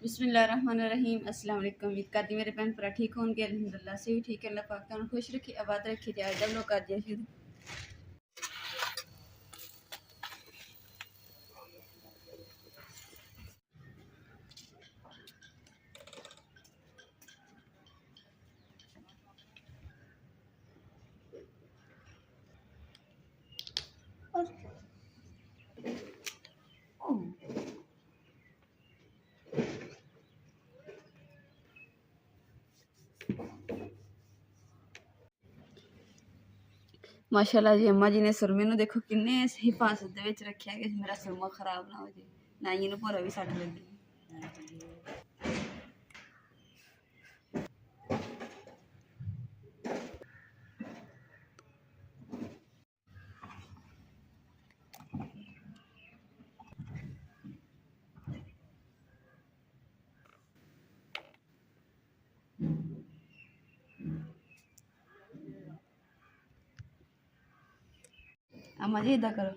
बिस्मिल्लाहिर्रहमानिर्रहीम। अस्सलाम वालेकुम। उम्मीद करती मेरे भैन भरा ठीक होंगे। अल्हम्दुलिल्लाह से भी ठीक है। अल्लाह पाक तुहानू खुश रखे, आबाद रखे। ते आज हम लोग कर दिया शुरू। माशाल्लाह जी, अम्मा जी ने सुरमे नू देखो किन्ने हिफाजत दे विच रखिया कि मेरा सुरमा खराब ना हो जाए, ना ही इन्हू भोरा भी सट लगी। अम्मा जी इदा करो,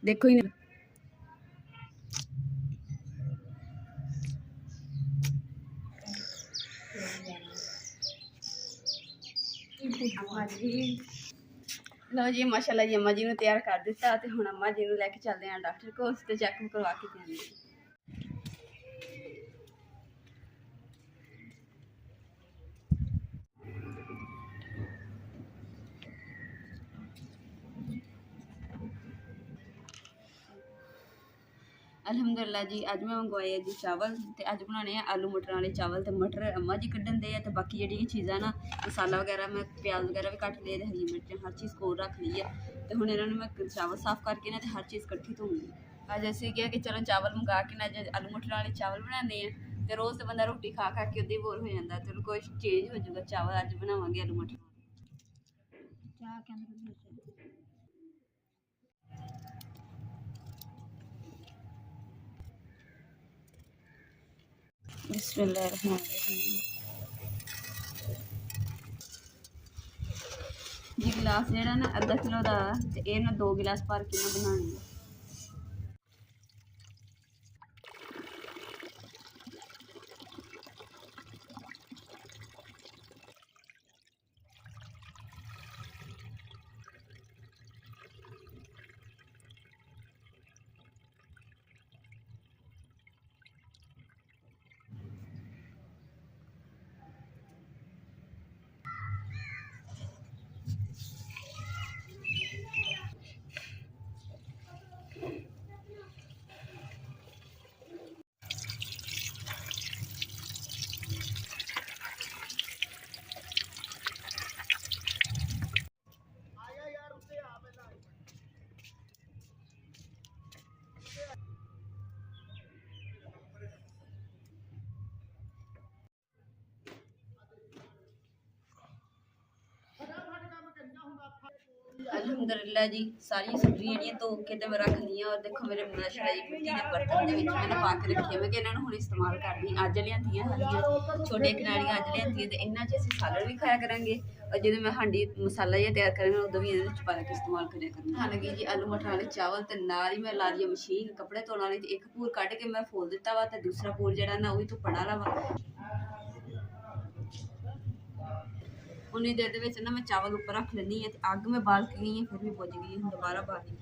देखो ही नहीं। लो जी, माशाल्लाह जी, अम्मा जी ने तैयार कर दिता ते हुण अम्मा जी नू लैके चलदे हैं डॉक्टर कोल ते चेकअप करवा के आंदे। अल्हम्दुलिल्लाह जी, अज मैं मंगवाए जी चावल ते अज बनाने आलू मटर वाले चावल। ते मटर अम्मा जी कड्ढन दे ते बाकी जेह्ड़ियां चीज़ां ना मसाला वगैरह मैं प्याज वगैरह भी कट लिए ते हरी मिर्च हर चीज़ कोल रख ली है। ते हुण इन्हां नूं मैं चावल साफ करके ना ते हर चीज़ कट्ठी धोऊंगी। अज असीं क्या कि चलो चावल मंगा के ना अज आलू मटर वाले चावल बनाने हैं। ते रोज़ तो बंदा रोटी खा खा के उद्दां ही बोर हो जांदा, चलो कोई चेंज हो जाऊगा। चावल अज बनावांगे आलू मटर। बिस्मिल्लाहिर्रहमानिर्रहीम जी। गिलास जेह्ड़ा ना अद्धा किलो दा ते एह् ना 2 गिलास भर के ना बनाने हैं। अल्हम्दुलिल्लाह जी, सारी सब्जियां ਜਿਹੜੀਆਂ ਧੋ के ਤੇ मैं रख ਲੀਆਂ। और देखो मेरे माशाअल्लाह जी मिट्टी ਦੇ बर्तन ਦੇ ਵਿੱਚ मैंने पा के रखी है। मैं कि ਇਹਨਾਂ ਨੂੰ ਹੁਣ इस्तेमाल करनी। ਅੱਜ ਲਿਆਂਦੀਆਂ ਹਰੀਆਂ ਛੋਟੀਆਂ ਕਿਨਾਰੀਆਂ ਅੱਜ ਲਿਆਂਦੀਆਂ ਤੇ ਇਹਨਾਂ 'ਚ ਅਸੀਂ ਸਾਲਣ ਵੀ ਖਾਇਆ ਕਰਾਂਗੇ। और ਜਦੋਂ मैं ਹਾਂਡੀ ਮਸਾਲਾ ਜਿਹਾ ਤਿਆਰ ਕਰਾਂਗਾ ਉਦੋਂ ਵੀ ਇਹਦੇ ਵਿੱਚ ਪਾ ਕੇ इस्तेमाल ਕਰਿਆ ਕਰਾਂਗੇ। ਹਾਂ ਲੱਗੀ ਜੀ ਆਲੂ ਮਟਰ ਵਾਲੇ ਚਾਵਲ ਤੇ ਨਾਲ ਹੀ ਮੈਂ ਲਾ ਲਈ ਮਸ਼ੀਨ ਕੱਪੜੇ ਧੋਣ ਵਾਲੀ। ਤੇ ਇੱਕ ਪੂਰ ਕੱਢ ਕੇ ਮੈਂ ਫੋਲ ਦਿੱਤਾ ਵਾ ਤੇ ਦੂਸਰਾ ਪੂਰ ਜਿਹੜਾ ਨਾ ਉਹ ਵੀ ਧੁੱਪਣ ਵਾਲਾ ਵਾ। उन्नी देर में ना मैं चावल उपर रख लेनी है। अग मैं बाल के गई है, फिर भी बुझ गई है, दोबारा बाली।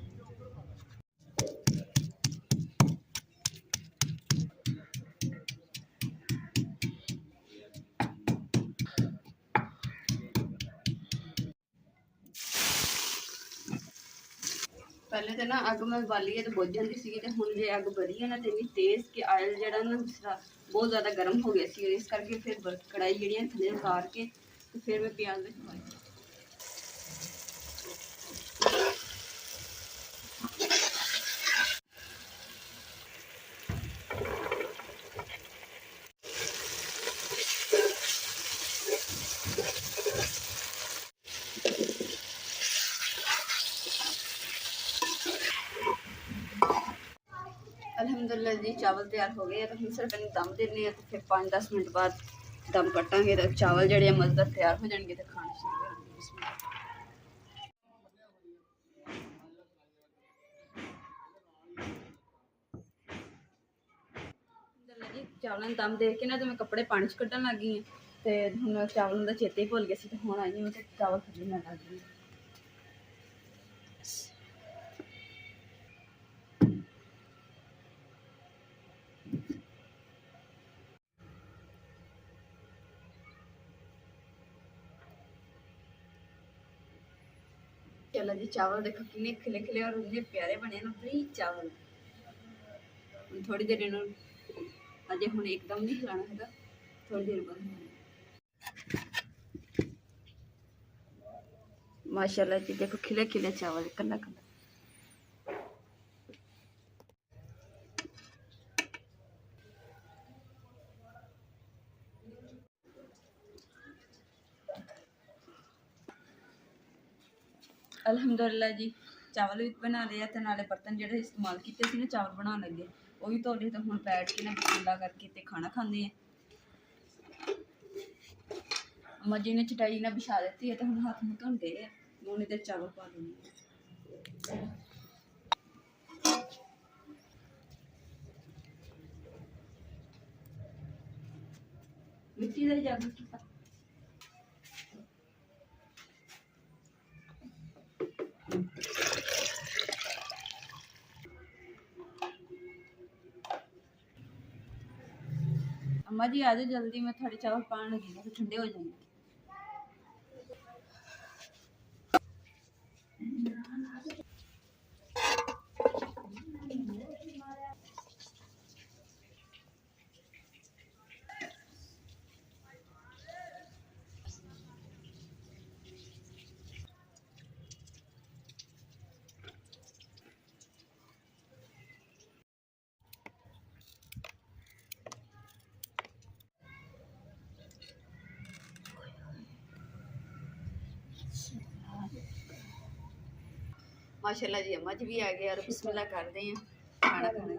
पहले तो ना अग मैं बाली है तो बुझ जाती सी, हुण जे अग बड़ी है ना तो इन्नी तेज़ कि आयल जो ना बहुत ज़्यादा गर्म हो गया सी। इस करके फिर कढ़ाई जी थले उतार के तो फिर मैं प्याज में पाई। अल्हम्दुलिल्लाह जी, चावल तैयार हो गए। तो हम सिर्फ इन्हें दम देने हैं तो फिर 5-10 मिनट बाद दम कट्टांगे तो चावल जड़े मज़ेदार तैयार हो जाएंगे तो खाने शुरू करेंगे। ਚਾਵਲਾਂ ਨੂੰ ਦਮ ਦੇ ਕੇ ਨਾ ਤੇ ਮੈਂ ਕੱਪੜੇ ਪਾਣੀ 'ਚ ਕੱਢਣ ਲੱਗ ਗਈ ਹਾਂ ਤੇ ਹੁਣ ਚਾਵਲਾਂ ਦਾ ਚੇਤੇ ਹੀ ਭੁੱਲ ਗਿਆ ਸੀ ਤੇ ਹੁਣ ਆਈ ਮੈਂ ਤੇ ਚਾਵਲ ਖਰੀਦਣ ਲੱਗ ਗਈ। चलो जी चावल देखो कितने खिले खिले और इतने प्यारे बने ना भाई चावल। थोड़ी देर इन्हों अजे हुण एकदम नहीं हिलाना है, थोड़ी देर बाद। माशाल्लाह जी देखो खिले खिले चावल कला कला। अलहमदुलिल्लाह जी चावल भी बना लिया तो नाले बर्तन जो इस्तेमाल किए थे ना चावल बना लगे वो भी धो लिए। तो हम बैठ के ना बिस्मिल्लाह करके ते खाना खाते हैं। अम्मा जी ने चटाई ना बिछा दी है तो हम हाथ मुँह धोते हैं, उन्हें देर चावल पा देंगे। मिट्टी का जागरूक अम्मा जी आ जाओ जल्दी, मैं थोड़े चावल पान लगी ना तो ठंडे हो जाएंगे। माशाल्लाह जी अम्मा जी भी आ गए और बिस्मिल्लाह करते हैं खाना खाने।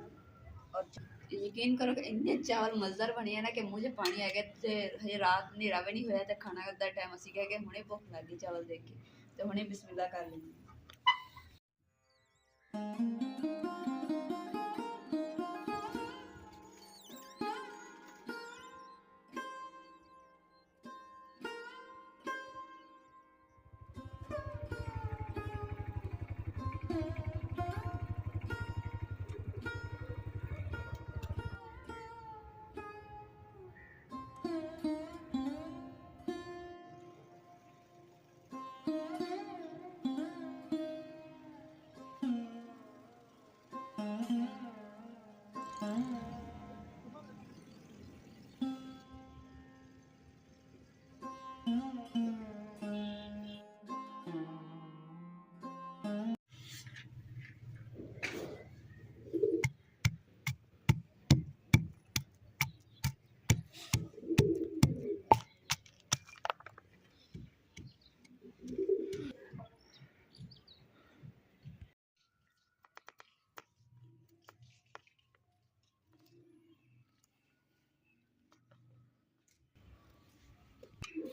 और यकीन करो कि इन्ने चावल मज़ेदार बने हैं ना कि मुझे पानी आ गया। तो हजे रात नेरा भी नहीं होया तो खाना का टाइम असी कह गए हुणे भुख लग गई चावल देख के तो हुणे बिस्मिल्लाह कर लेंगे।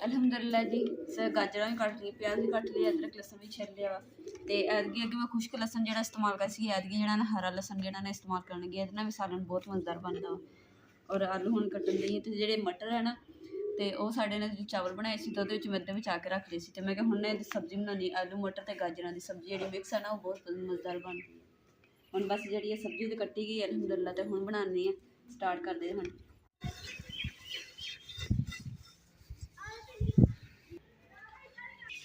अलहमदुलिल्लाह जी गाजर भी कट ली, प्याज भी कट लिया, अदरक लसन भी छिल लिया वा। तो ऐदगी अगे मैं खुश्क लसन जो इस्तेमाल कर सी ऐदगी जो हरा लसन जो इस्तेमाल करनगे भी सालन बहुत मज़ेदार बनता वा। और आलू हूँ कट्टन दी तो जो मटर है ना तो वह साढ़े ने चावल बनाए सी तो मैं बचा के रख लिए तो मैं हूँ सब्जी बनानी आलू मटर तो गाजर की सब्जी जी मिक्स है ना वो बहुत मज़ेदार बनती है। हम बस जी सब्जी तो कट्टी गई अलहमदुलिल्लाह तो हूँ बनानी है स्टार्ट करते हैं।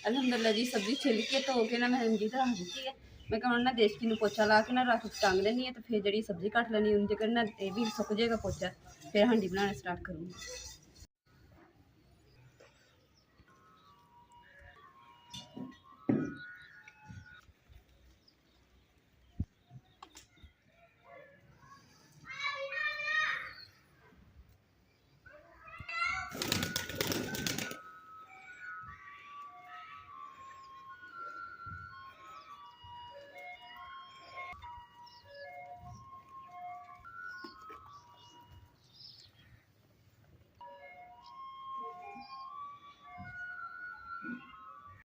अलहमदुलिल्लाह जी सब्जी छिल के धो के ना मैं इंजी तो रख दी है। मैं कहूँ ना देशकी में पोचा ला के ना रख टांग लेनी है तो फिर जी सब्जी कट लेनी उनके ना ये भी सुक जाएगा पोचा फिर हांडी बनाना स्टार्ट करूँगी।